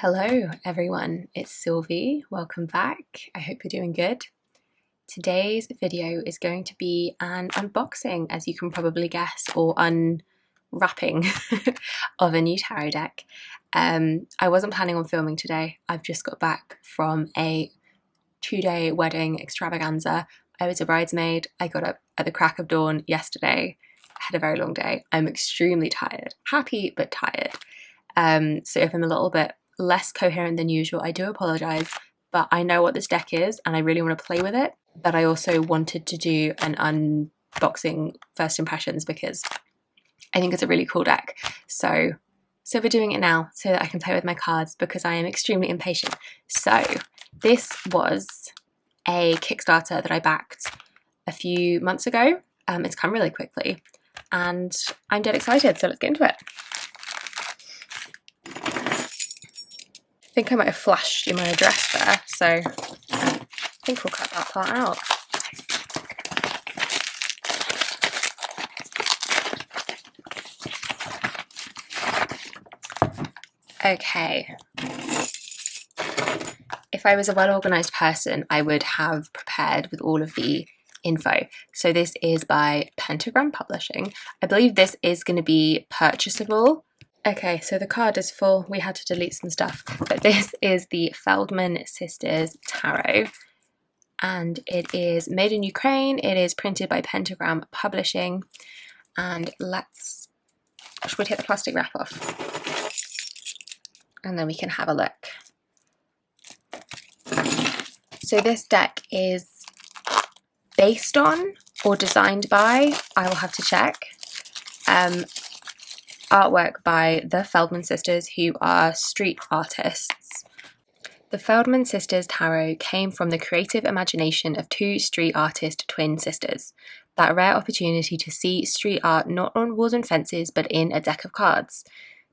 Hello everyone, it's Sylvie. Welcome back. I hope you're doing good. Today's video is going to be an unboxing, as you can probably guess, or unwrapping of a new tarot deck. I wasn't planning on filming today. I've just got back from a 2-day wedding extravaganza. I was a bridesmaid. I got up at the crack of dawn yesterday. I had a very long day. I'm extremely tired. Happy, but tired. So if I'm a little bit less coherent than usual, I do apologise, but I know what this deck is and I really want to play with it. But I also wanted to do an unboxing first impressions because I think it's a really cool deck. So we're doing it now so that I can play with my cards because I am extremely impatient. So this was a Kickstarter that I backed a few months ago. It's come really quickly and I'm dead excited, so let's get into it. I think I might have flashed you my address there, so I think we'll cut that part out. Okay. If I was a well-organised person, I would have prepared with all of the info. So this is by Pentagram Publishing. I believe this is going to be purchasable. Okay, so the card is full. We had to delete some stuff, but this is the Feldman Sisters Tarot, and it is made in Ukraine. It is printed by Pentagram Publishing, and should we take the plastic wrap off? And then we can have a look. So this deck is based on or designed by, I will have to check, artwork by the Feldman sisters, who are street artists. The Feldman Sisters Tarot came from the creative imagination of two street artist twin sisters. That rare opportunity to see street art not on walls and fences but in a deck of cards.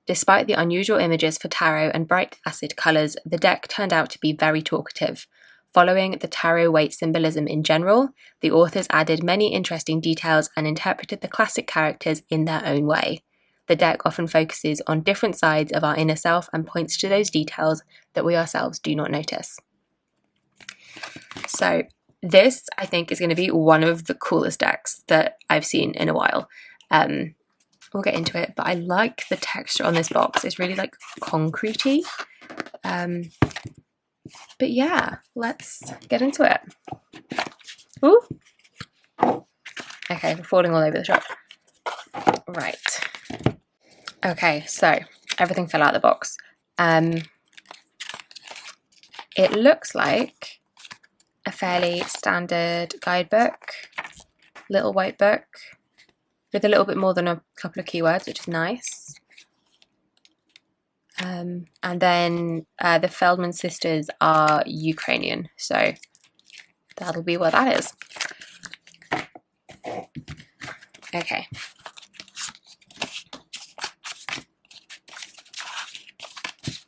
Despite the unusual images for tarot and bright acid colours, the deck turned out to be very talkative. Following the tarot weight symbolism in general, the authors added many interesting details and interpreted the classic characters in their own way. The deck often focuses on different sides of our inner self and points to those details that we ourselves do not notice. So this, I think, is going to be one of the coolest decks that I've seen in a while. We'll get into it, but I like the texture on this box. It's really like concretey. But yeah, let's get into it. Ooh. Okay, we're falling all over the shop. Right. Okay, so everything fell out of the box. It looks like a fairly standard guidebook, little white book, with a little bit more than a couple of keywords, which is nice. And then the Feldman sisters are Ukrainian, so that'll be what that is. Okay.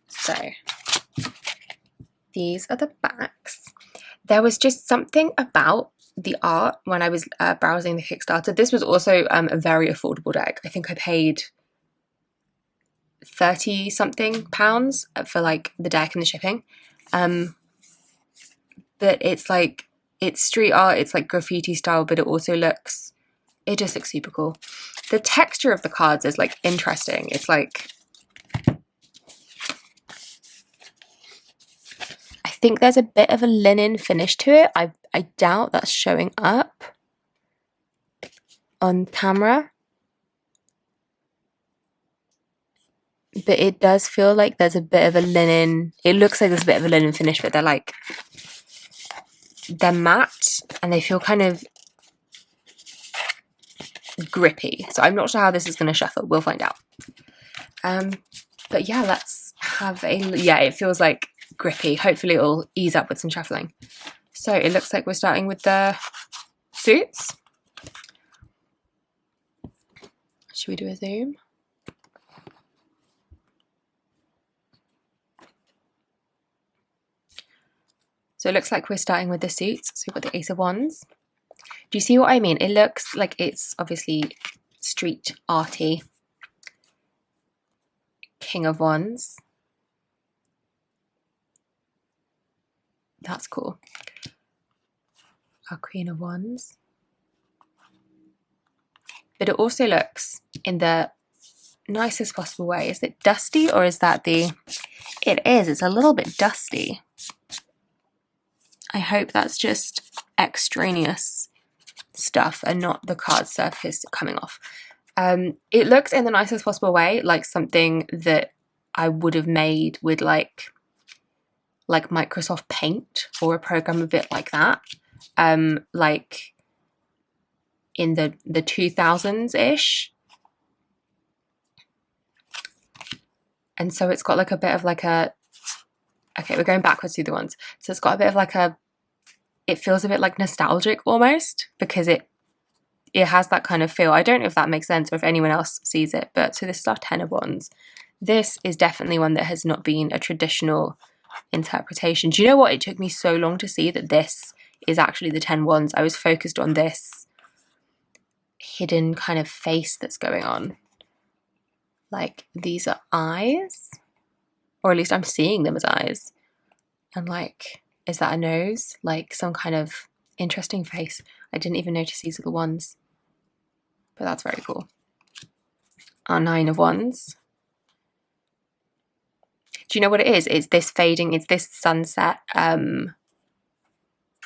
So these are the backs. There was just something about the art when I was browsing the Kickstarter. This was also a very affordable deck. I think I paid £30-something for like the deck and the shipping. But it's like, it's street art, it's like graffiti style, but it just looks super cool. The texture of the cards is like interesting. It's like, I think there's a bit of a linen finish to it. I doubt that's showing up on camera, but it does feel like there's a bit of a linen. It looks like there's a bit of a linen finish, but they're matte and they feel kind of grippy. So I'm not sure how this is going to shuffle. We'll find out. But yeah, let's have it feels like grippy. Hopefully it'll ease up with some shuffling. So it looks like we're starting with the suits. Should we do a zoom? So it looks like we're starting with the suits. So we've got the Ace of Wands. Do you see what I mean? It looks like it's obviously street arty. King of Wands. That's cool. Our Queen of Wands. But it also looks in the nicest possible way. Is it dusty, or is that the... It is. It's a little bit dusty. I hope that's just extraneous stuff and not the card surface coming off. It looks in the nicest possible way like something that I would have made with like Microsoft Paint or a program a bit like that. Like in the 2000s-ish. And so it's got like a bit of like a... Okay, we're going backwards through the ones. So it's got a bit of like a... It feels a bit like nostalgic almost, because it has that kind of feel. I don't know if that makes sense or if anyone else sees it, but so this is our Ten of Wands. This is definitely one that has not been a traditional interpretation. Do you know what? It took me so long to see that this is actually the 10 Wands. I was focused on this hidden kind of face that's going on. Like, these are eyes, or at least I'm seeing them as eyes. And like, is that a nose? Like some kind of interesting face. I didn't even notice these are the ones, but that's very cool. Our Nine of Wands. Do you know what it is? It's this fading, it's this sunset,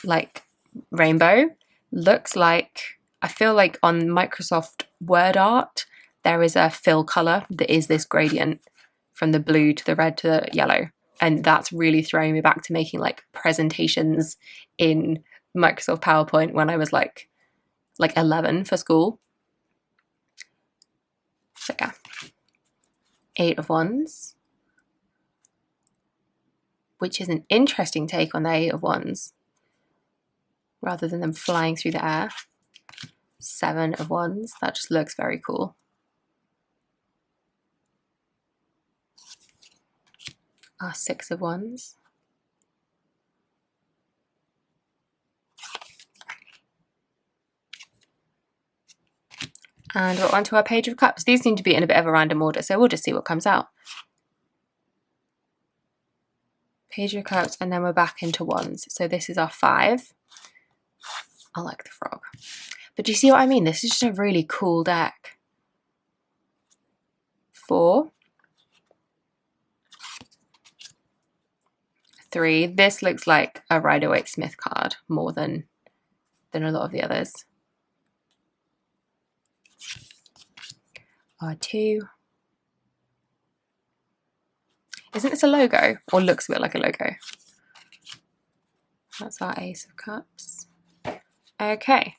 like rainbow. Looks like, I feel like on Microsoft Word art, there is a fill color that is this gradient from the blue to the red to the yellow. And that's really throwing me back to making like presentations in Microsoft PowerPoint when I was like 11 for school. So yeah. Eight of Wands, which is an interesting take on the Eight of Wands, rather than them flying through the air. Seven of Wands, that just looks very cool. Our Six of Wands. And we're on to our Page of Cups. These seem to be in a bit of a random order, so we'll just see what comes out. Page of Cups, and then we're back into Wands. So this is our 5. I like the frog. But do you see what I mean? This is just a really cool deck. 4. 3. This looks like a Rider-Waite-Smith card more than a lot of the others. Our 2. Isn't this a logo? Or looks a bit like a logo? That's our Ace of Cups. Okay.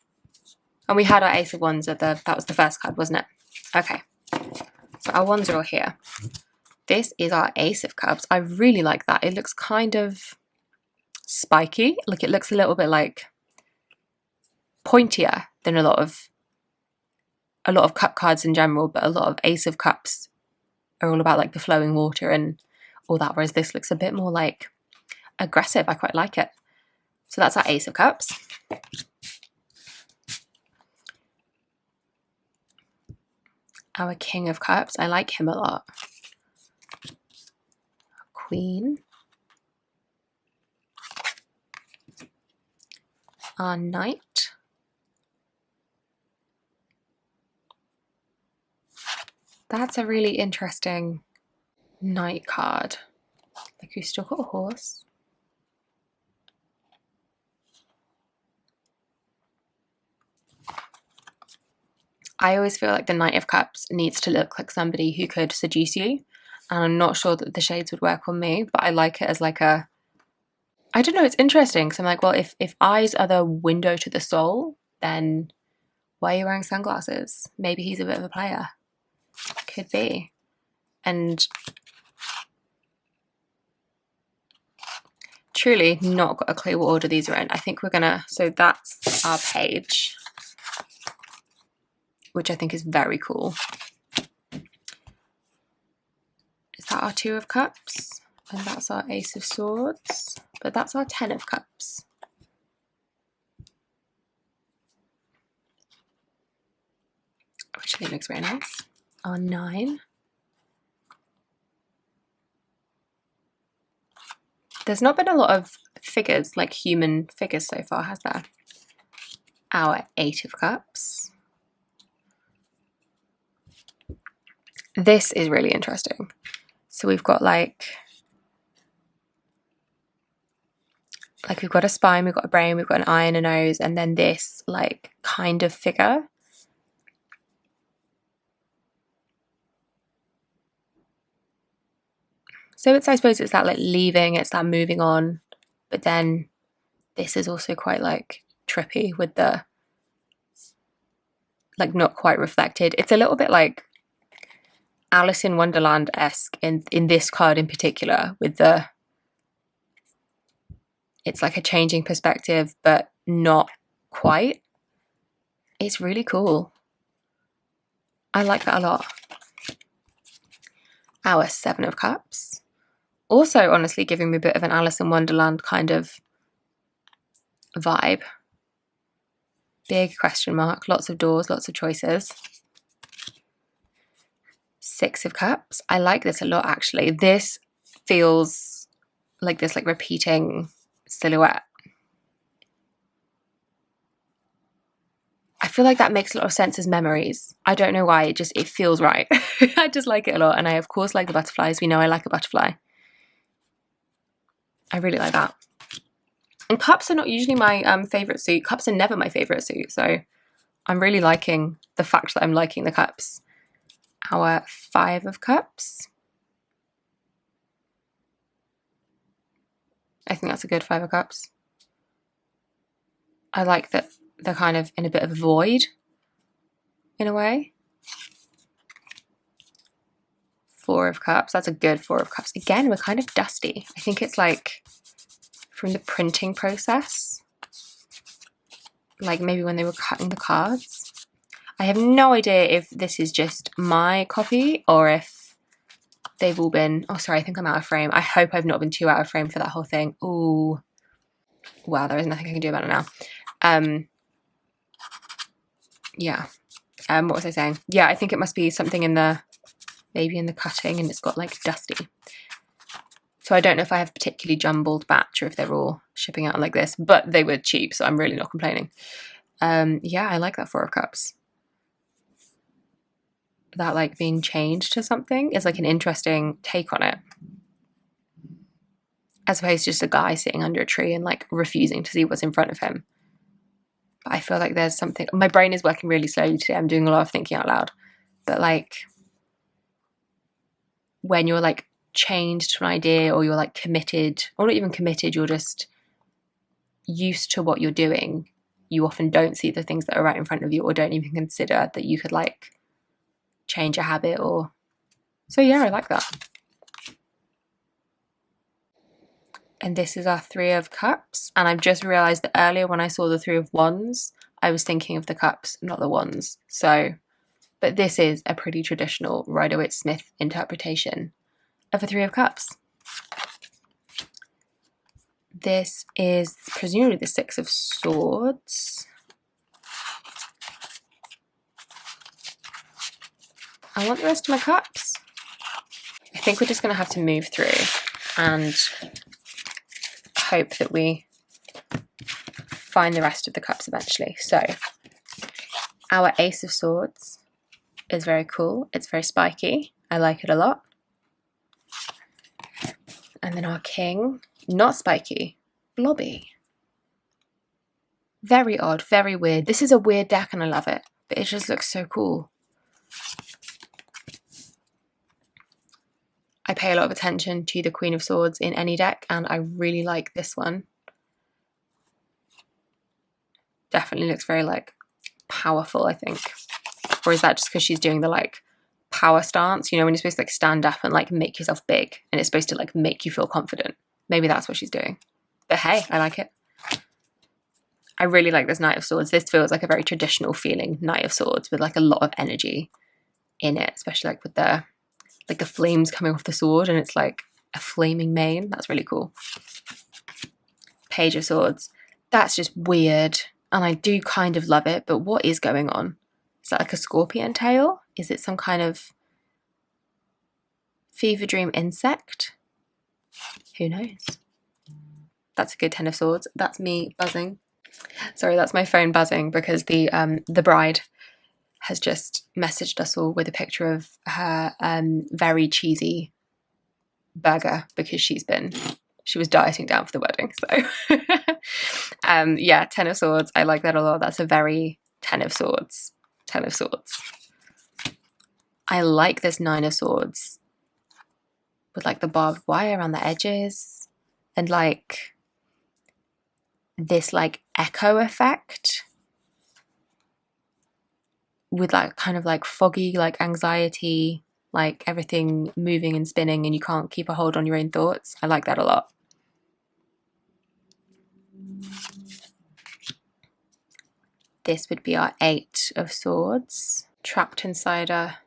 And we had our Ace of Wands at that was the first card, wasn't it? Okay. So our wands are all here. This is our Ace of Cups. I really like that. It looks kind of spiky. Like, it looks a little bit like pointier than a lot of cup cards in general, but a lot of Ace of Cups are all about like the flowing water and all that, whereas this looks a bit more like aggressive. I quite like it. So that's our Ace of Cups. Our King of Cups. I like him a lot. Queen. Our Knight. That's a really interesting Knight card. Like, we've still got a horse. I always feel like the Knight of Cups needs to look like somebody who could seduce you. And I'm not sure that the shades would work on me, but I like it as like a... I don't know, it's interesting. Because I'm like, well, if eyes are the window to the soul, then why are you wearing sunglasses? Maybe he's a bit of a player. Could be. And truly not got a clue what order these are in. I think we're gonna... So that's our page, which I think is very cool. Is that our Two of Cups? And that's our Ace of Swords. But that's our Ten of Cups. Which I think looks very nice. Our 9. There's not been a lot of figures, like human figures so far, has there? Our Eight of Cups. This is really interesting. So we've got like we've got a spine, we've got a brain, we've got an eye and a nose, and then this like kind of figure. So I suppose it's that like leaving, it's that moving on, but then this is also quite like trippy with the like not quite reflected. It's a little bit like Alice in Wonderland-esque in this card in particular, with the, it's like a changing perspective, but not quite. It's really cool. I like that a lot. Our Seven of Cups. Also, honestly, giving me a bit of an Alice in Wonderland kind of vibe. Big question mark, lots of doors, lots of choices. Six of Cups. I like this a lot, actually. This feels like this like repeating silhouette. I feel like that makes a lot of sense as memories. I don't know why, it feels right. I just like it a lot, and I of course like the butterflies. We know I like a butterfly. I really like that. And cups are not usually my favourite suit. Cups are never my favourite suit, so I'm really liking the fact that I'm liking the cups. Our Five of Cups. I think that's a good Five of Cups. I like that they're kind of in a bit of a void, in a way. Four of Cups. That's a good Four of Cups. Again, we're kind of dusty. I think it's like from the printing process. Like maybe when they were cutting the cards. I have no idea if this is just my copy or if they've all been... Oh, sorry, I think I'm out of frame. I hope I've not been too out of frame for that whole thing. Ooh. Wow, there is nothing I can do about it now. Yeah. What was I saying? Yeah, I think it must be something in the... maybe in the cutting, and it's got like dusty. So I don't know if I have a particularly jumbled batch or if they're all shipping out like this, but they were cheap, so I'm really not complaining. Yeah, I like that Four of Cups. That like being changed to something is like an interesting take on it. As opposed to just a guy sitting under a tree and like refusing to see what's in front of him. But I feel like there's something... My brain is working really slowly today. I'm doing a lot of thinking out loud. But like when you're like chained to an idea, or you're like committed, or not even committed, you're just used to what you're doing, you often don't see the things that are right in front of you, or don't even consider that you could like change a habit. Or so yeah, I like that. And this is our Three of Cups, and I've just realized that earlier when I saw the Three of Wands, I was thinking of the cups, not the wands. So, but this is a pretty traditional Rider-Waite-Smith interpretation of a Three of Cups. This is presumably the Six of Swords. I want the rest of my cups. I think we're just going to have to move through and hope that we find the rest of the cups eventually. So, our Ace of Swords is very cool. It's very spiky. I like it a lot. And then our King, not spiky, blobby. Very odd, very weird. This is a weird deck and I love it, but it just looks so cool. I pay a lot of attention to the Queen of Swords in any deck, and I really like this one. Definitely looks very like powerful, I think. Or is that just because she's doing the like power stance, you know, when you're supposed to like stand up and like make yourself big, and it's supposed to like make you feel confident? Maybe that's what she's doing. But hey, I like it. I really like this Knight of Swords. This feels like a very traditional feeling Knight of Swords with like a lot of energy in it, especially like with the flames coming off the sword, and it's like a flaming mane. That's really cool. Page of Swords. That's just weird, and I do kind of love it, but what is going on? Is that like a scorpion tail? Is it some kind of fever dream insect? Who knows? That's a good Ten of Swords. That's me buzzing. Sorry, that's my phone buzzing because the bride has just messaged us all with a picture of her very cheesy burger because she was dieting down for the wedding. So yeah, Ten of Swords. I like that a lot. That's a very Ten of Swords. Ten of Swords. I like this Nine of Swords with like the barbed wire around the edges and like this like echo effect with like kind of like foggy like anxiety, like everything moving and spinning and you can't keep a hold on your own thoughts. I like that a lot. This would be our Eight of Swords, trapped inside a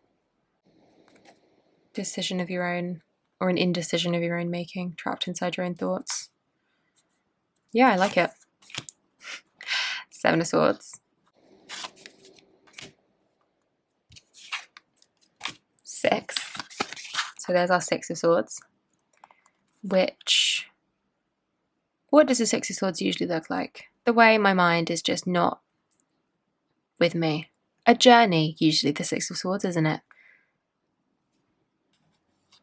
decision of your own or an indecision of your own making, trapped inside your own thoughts. Yeah, I like it. Seven of Swords. Six. So there's our Six of Swords, which, what does the Six of Swords usually look like? The way my mind is just not with me. A journey, usually the Six of Swords, isn't it?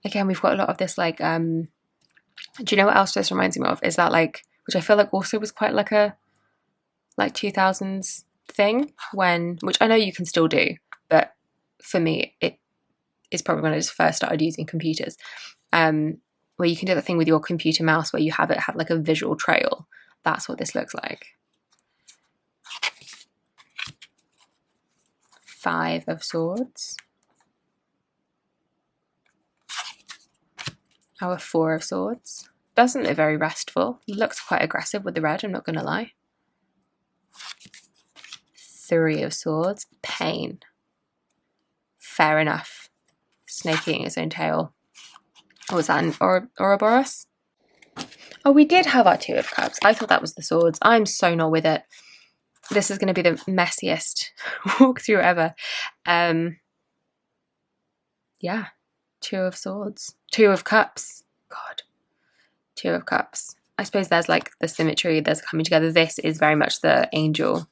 Again, we've got a lot of this like, do you know what else this reminds me of? Is that like, which I feel like also was quite like a, like 2000s thing when, which I know you can still do, but for me, it is probably when I just first started using computers, where you can do that thing with your computer mouse where you have it have like a visual trail. That's what this looks like. Five of Swords. Our Four of Swords. Doesn't look very restful. Looks quite aggressive with the red, I'm not going to lie. Three of Swords. Pain. Fair enough. Snake eating its own tail. Oh, was that an Ouroboros? Oh, we did have our Two of Cups. I thought that was the Swords. I'm so not with it. This is going to be the messiest walkthrough ever. Yeah. Two of Swords. Two of Cups. God. Two of Cups. I suppose there's like the symmetry, there's coming together. This is very much the angel.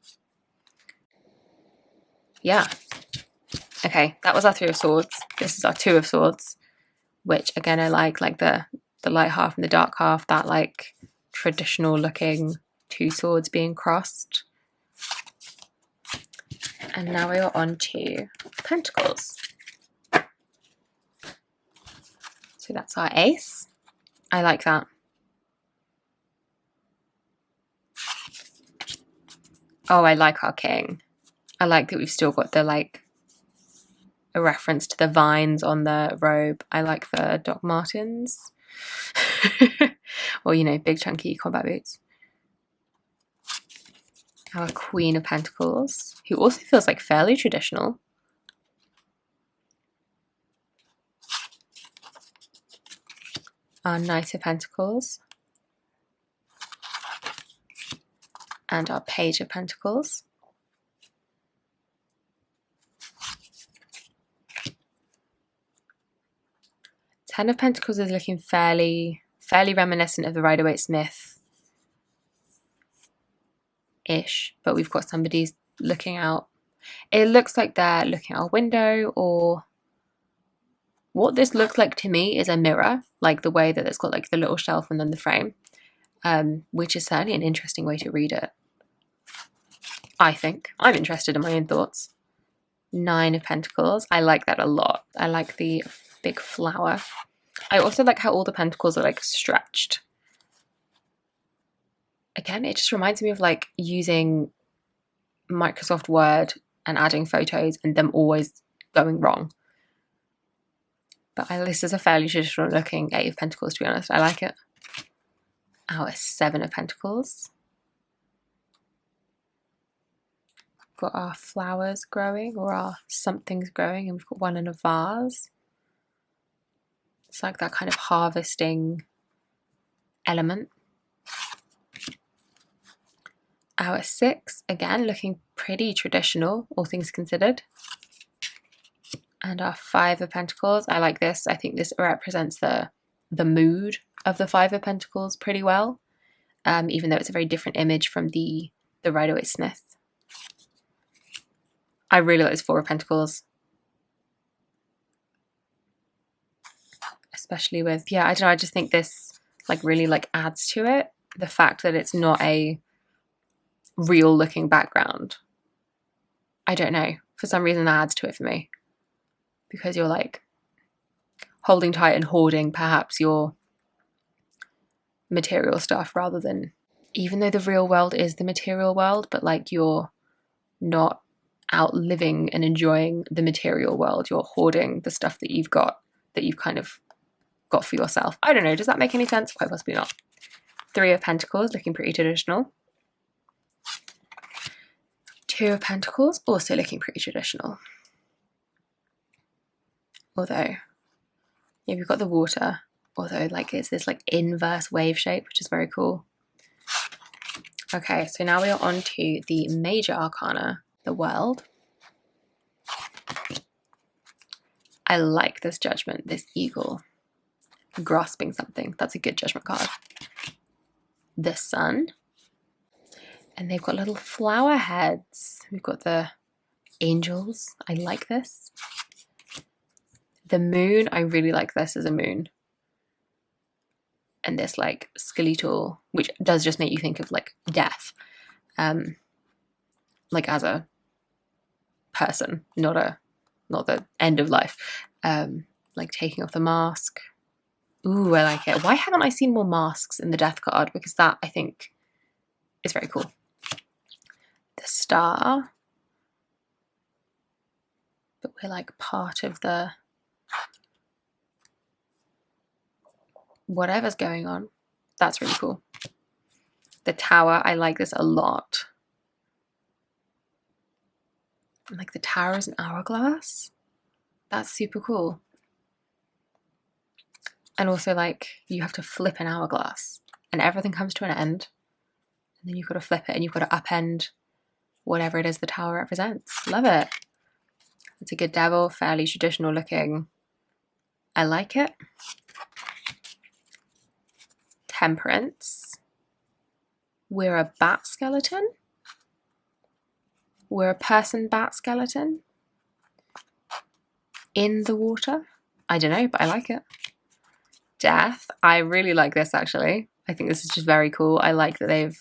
Yeah. Okay, that was our Three of Swords. This is our Two of Swords, which again I like the light half and the dark half, that like traditional looking two swords being crossed. And now we are on to Pentacles. So that's our Ace. I like that. Oh, I like our King. I like that we've still got the like a reference to the vines on the robe. I like the Doc Martens. Or, you know, big chunky combat boots. Our Queen of Pentacles, who also feels like fairly traditional. Our Knight of Pentacles. And our Page of Pentacles. Ten of Pentacles is looking fairly reminiscent of the Rider-Waite-Smith-ish, but we've got somebody looking out. It looks like they're looking out a window, or what this looks like to me is a mirror, like the way that it's got like the little shelf and then the frame, which is certainly an interesting way to read it. I think. I'm interested in my own thoughts. Nine of Pentacles. I like that a lot. I like the big flower. I also like how all the pentacles are like stretched. Again, it just reminds me of like using Microsoft Word and adding photos and them always going wrong. But this is a fairly traditional looking Eight of Pentacles, to be honest. I like it. Our Seven of Pentacles. Got our flowers growing, or our something's growing, and we've got one in a vase. It's like that kind of harvesting element. Our Six, again, looking pretty traditional, all things considered. And our Five of Pentacles. I like this. I think this represents the mood of the Five of Pentacles pretty well. even though it's a very different image from the Rider-Waite-Smith. I really like this Four of Pentacles. Especially with, yeah, I don't know, I just think this like really like adds to it. The fact that it's not a real looking background. I don't know. For some reason that adds to it for me. Because you're like holding tight and hoarding perhaps your material stuff rather than, even though the real world is the material world, but like you're not out living and enjoying the material world. You're hoarding the stuff that you've got, that you've kind of got for yourself. I don't know. Does that make any sense? Quite possibly not. Three of Pentacles, looking pretty traditional. Two of Pentacles, also looking pretty traditional. Although, yeah, we've got the water. Although, like, it's this like inverse wave shape, which is very cool. Okay, so now we are on to the major arcana, the World. I like this Judgment, this eagle grasping something. That's a good Judgment card. The Sun. And they've got little flower heads. We've got the angels. I like this. The Moon. I really like this as a moon. And this like skeletal, which does just make you think of like death. Like as a person, not the end of life. Like taking off the mask. Ooh, I like it. Why haven't I seen more masks in the death card? Because that, I think, is very cool. The Star. But we're like part of the whatever's going on. That's really cool. The Tower. I like this a lot. Like the Tower is an hourglass. That's super cool. And also like you have to flip an hourglass and everything comes to an end. And then you've got to flip it and you've got to upend whatever it is the Tower represents. Love it. It's a good devil, fairly traditional looking. I like it. Temperance. We're a bat skeleton. We're a person bat skeleton. In the water. I don't know, but I like it. Death. I really like this actually. I think this is just very cool. I like that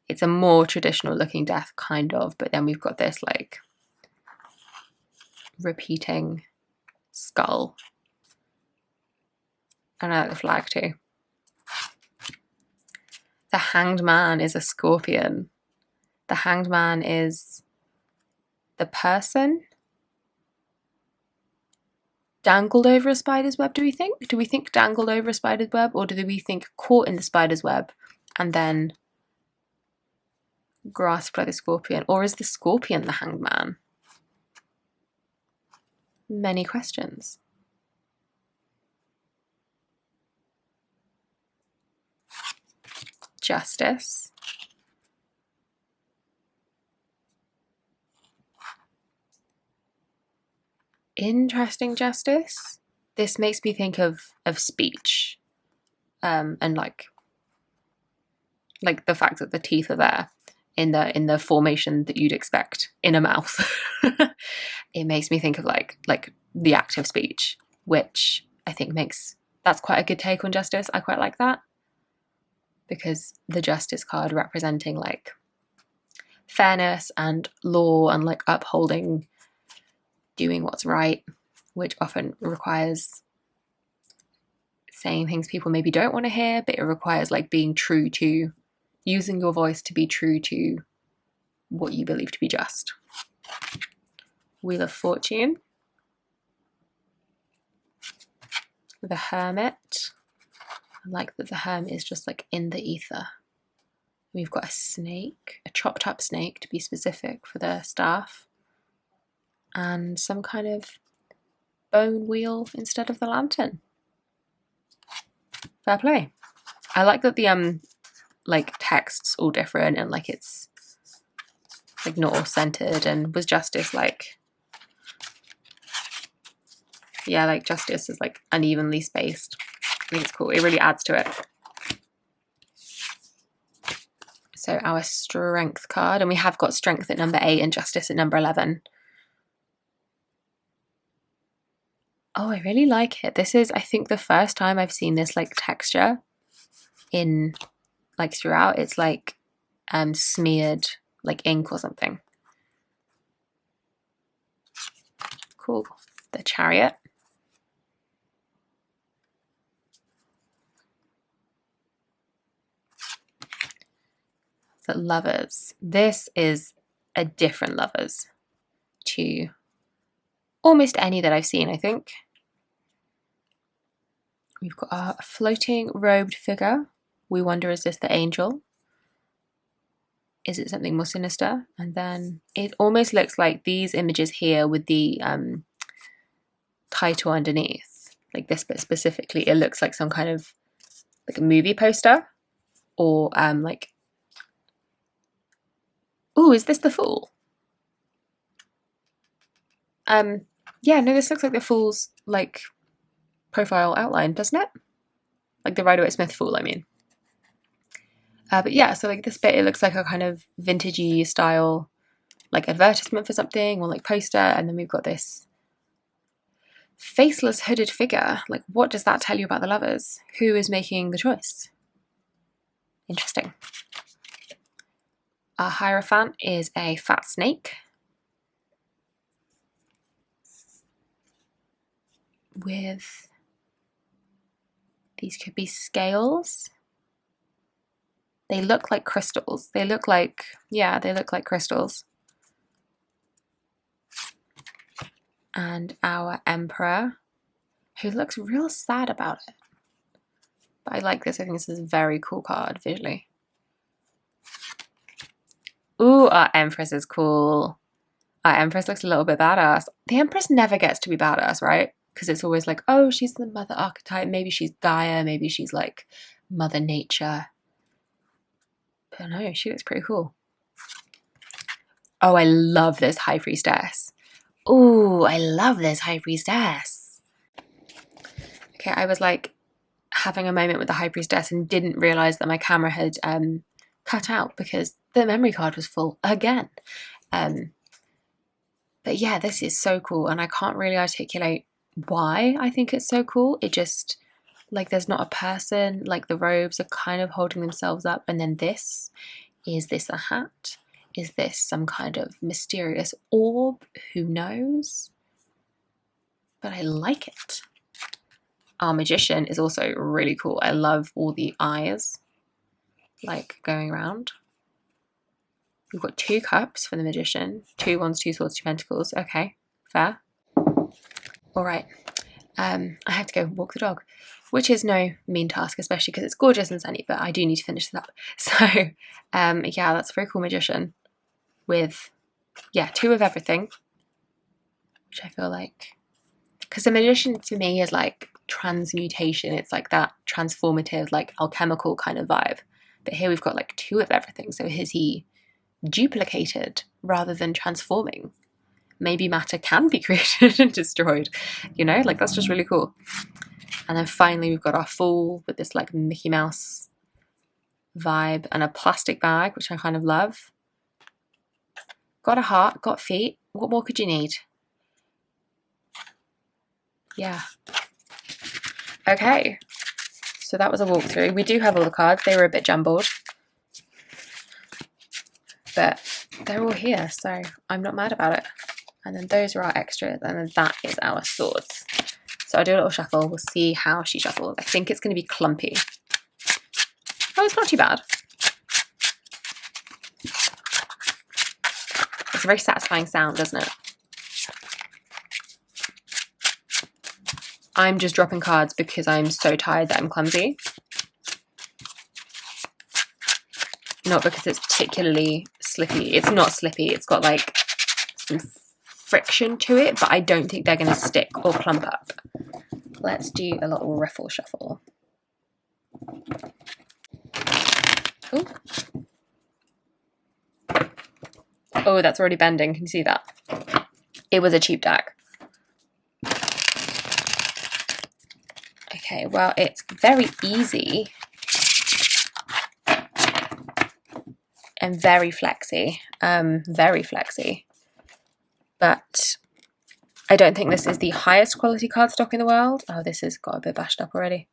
it's a more traditional looking death kind of, but then we've got this like repeating skull. And I like the flag too. The Hanged Man is a scorpion. The Hanged Man is the person dangled over a spider's web, do we think? Do we think dangled over a spider's web, or do we think caught in the spider's web and then grasped by the scorpion? Or is the scorpion the Hanged Man? Many questions. Justice. Interesting justice. This makes me think of speech, and like the fact that the teeth are there in the formation that you'd expect in a mouth. It makes me think of like the act of speech, which I think that's quite a good take on justice. I quite like that, because the Justice card representing like fairness and law and like upholding doing what's right, which often requires saying things people maybe don't want to hear, but it requires like being true to, using your voice to be true to what you believe to be just. Wheel of Fortune. The Hermit. I like that the Hermit is just like in the ether. We've got a snake, a chopped up snake to be specific for the staff, and some kind of bone wheel instead of the lantern. Fair play. I like that the like text's all different and like it's like not all centered, and was justice like, yeah, like justice is like unevenly spaced. I think it's cool. It really adds to it. So our strength card, and we have got strength at number 8 and justice at number 11. Oh, I really like it. This is, I think, the first time I've seen this like texture in like throughout. It's like smeared like ink or something. Cool. The Chariot. The Lovers. This is a different Lovers to almost any that I've seen, I think. We've got a floating robed figure. We wonder, is this the angel? Is it something more sinister? And then it almost looks like these images here with the title underneath, like this bit specifically, it looks like some kind of like a movie poster or like, ooh, is this the Fool? Yeah, no, this looks like the Fool's like profile outline, doesn't it? Like the Rider-Waite-Smith Fool, I mean. But yeah, so like this bit, it looks like a kind of vintagey style like advertisement for something or like poster, and then we've got this faceless hooded figure. Like, what does that tell you about the Lovers? Who is making the choice? Interesting. Our Hierophant is a fat snake with, these could be scales. They look like crystals. They look like, yeah, they look like crystals. And our Emperor, who looks real sad about it. But I like this. I think this is a very cool card visually. Ooh, our Empress is cool. Our Empress looks a little bit badass. The Empress never gets to be badass, right? Because it's always like, oh, she's the mother archetype. Maybe she's Gaia. Maybe she's like Mother Nature. But no, she looks pretty cool. Oh, I love this High Priestess. Ooh, I love this High Priestess. Okay, I was like having a moment with the High Priestess and didn't realise that my camera had cut out because the memory card was full again. But yeah, this is so cool, and I can't really articulate why I think it's so cool. It just, like, there's not a person, like the robes are kind of holding themselves up, and then this, is this a hat? Is this some kind of mysterious orb? Who knows? But I like it. Our Magician is also really cool. I love all the eyes, like, going around. We've got 2 cups for the Magician. 2 wands, 2 swords, 2 pentacles. Okay, fair. All right. I have to go walk the dog, which is no mean task, especially because it's gorgeous and sunny, but I do need to finish this up. So, yeah, that's a very cool Magician with, yeah, 2 of everything, which I feel like, because the Magician to me is like transmutation. It's like that transformative, like alchemical kind of vibe. But here we've got like 2 of everything. So is he duplicated rather than transforming? Maybe matter can be created and destroyed, you know, like that's just really cool. And then finally we've got our Fool with this like Mickey Mouse vibe and a plastic bag, which I kind of love. Got a heart, got feet. What more could you need? Yeah. Okay, so that was a walkthrough. We do have all the cards. They were a bit jumbled, but they're all here, so I'm not mad about it. And then those are our extras, and then that is our swords. So I'll do a little shuffle. We'll see how she shuffles. I think it's going to be clumpy. Oh, it's not too bad. It's a very satisfying sound, doesn't it? I'm just dropping cards because I'm so tired that I'm clumsy. Not because it's particularly slippy. It's not slippy. It's got like some friction to it, but I don't think they're going to stick or plump up. Let's do a little riffle shuffle. Ooh. Oh, that's already bending. Can you see that? It was a cheap deck. Okay, well, it's very easy and very flexy, but I don't think this is the highest quality cardstock in the world. Oh, this has got a bit bashed up already.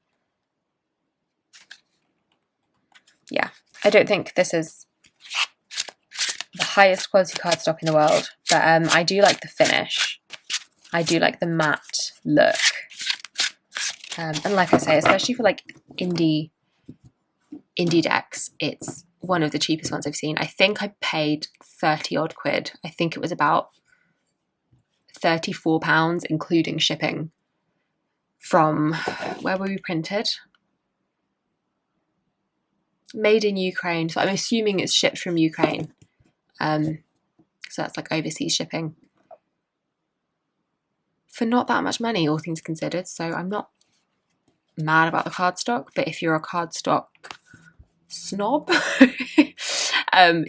Yeah, I don't think this is the highest quality cardstock in the world, but I do like the finish. I do like the matte look. And like I say, especially for like indie decks, it's one of the cheapest ones I've seen. I think I paid 30 odd quid. I think it was about £34, including shipping, from where were we printed? Made in Ukraine. So I'm assuming it's shipped from Ukraine. So that's like overseas shipping. For not that much money, all things considered. So I'm not mad about the cardstock, but if you're a cardstock snob,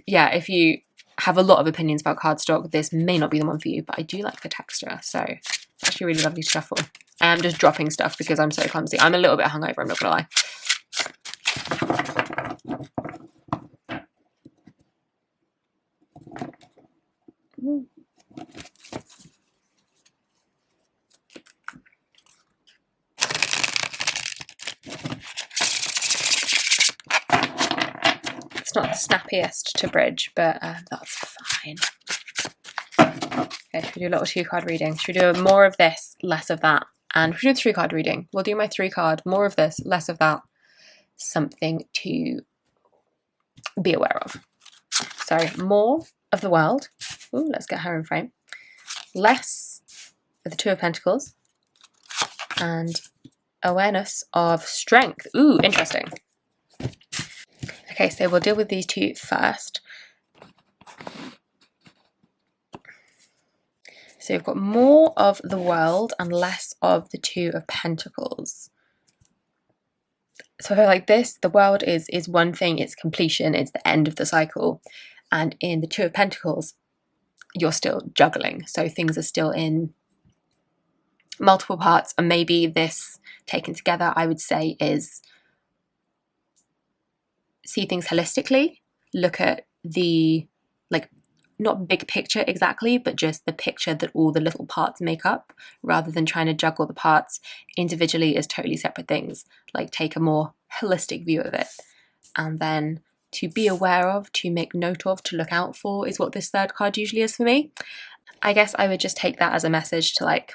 yeah, if you have a lot of opinions about cardstock, this may not be the one for you, but I do like the texture, so it's actually really lovely to shuffle. I'm just dropping stuff because I'm so clumsy. I'm a little bit hungover, I'm not gonna lie. It's not the snappiest to bridge, but that's fine. Okay, should we do a little 2-card reading? Should we do more of this, less of that? And should we do a 3-card reading? We'll do my 3-card, more of this, less of that. Something to be aware of. So more of the world. Ooh, let's get her in frame. Less of the 2 of Pentacles. And awareness of strength. Ooh, interesting. Okay, so we'll deal with these 2 first. So we've got more of the world and less of the 2 of Pentacles. So I feel like this, the world is one thing, it's completion, it's the end of the cycle. And in the 2 of Pentacles, you're still juggling. So things are still in multiple parts, and maybe this taken together, I would say, is see things holistically, look at the, like, not big picture exactly, but just the picture that all the little parts make up, rather than trying to juggle the parts individually as totally separate things. Like, take a more holistic view of it. And then to be aware of, to make note of, to look out for is what this 3rd card usually is for me. I guess I would just take that as a message to, like,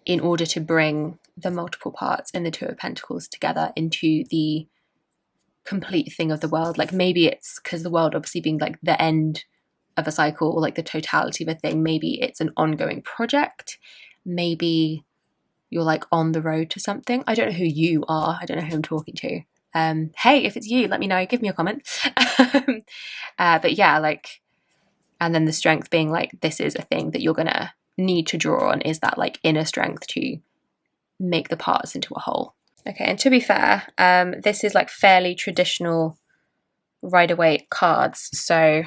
in order to bring the multiple parts in the 2 of Pentacles together into the complete thing of the world. Like, maybe it's because the world obviously being like the end of a cycle, or like the totality of a thing. Maybe it's an ongoing project. Maybe you're like on the road to something. I don't know who you are. I don't know who I'm talking to. Hey, if it's you, let me know. Give me a comment. But yeah, like, and then the strength being like, this is a thing that you're gonna need to draw on, is that like inner strength to make the parts into a whole. Okay, and to be fair, this is like fairly traditional Rider-Waite cards, so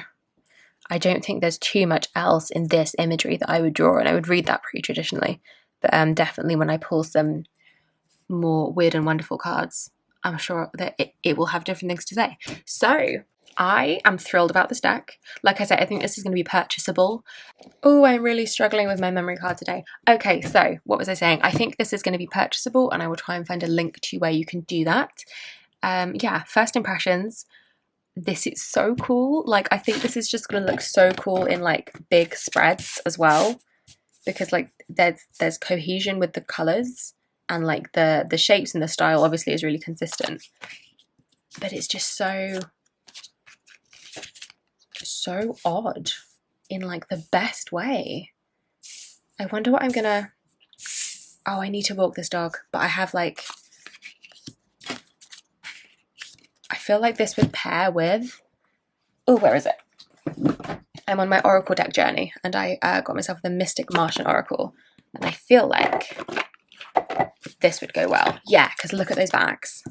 I don't think there's too much else in this imagery that I would draw, and I would read that pretty traditionally. But definitely when I pull some more weird and wonderful cards, I'm sure that it will have different things to say. So I am thrilled about this deck. Like I said, I think this is going to be purchasable. Oh, I'm really struggling with my memory card today. Okay, so what was I saying? I think this is going to be purchasable, and I will try and find a link to where you can do that. Yeah, first impressions. This is so cool. Like, I think this is just going to look so cool in like big spreads as well, because like there's cohesion with the colors, and like the shapes and the style obviously is really consistent. But it's just so odd in like the best way. I wonder what I'm gonna... Oh, I need to walk this dog, but I have like... I feel like this would pair with... Oh, where is it? I'm on my Oracle deck journey, and I got myself the Mystic Martian Oracle, and I feel like this would go well. Yeah, because look at those backs.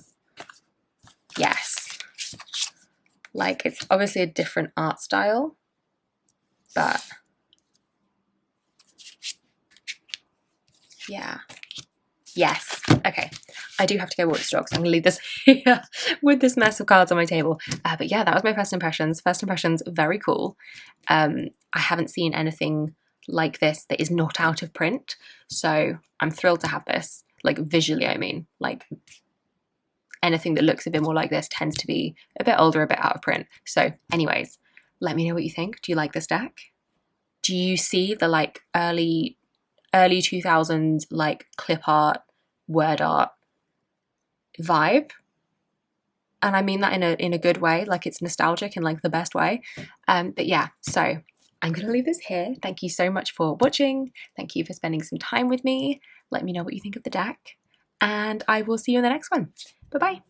Yes. Like, it's obviously a different art style, but yeah. Yes. Okay. I do have to go walk the dog, so I'm gonna leave this here with this mess of cards on my table. But yeah, that was my first impressions. First impressions, very cool. I haven't seen anything like this that is not out of print, so I'm thrilled to have this. Like visually, I mean, like anything that looks a bit more like this tends to be a bit older, a bit out of print. So anyways, let me know what you think. Do you like this deck? Do you see the like early 2000s like clip art, word art vibe? And I mean that in a good way, like it's nostalgic in like the best way. But yeah, so I'm gonna leave this here. Thank you so much for watching. Thank you for spending some time with me. Let me know what you think of the deck, and I will see you in the next one. Bye bye.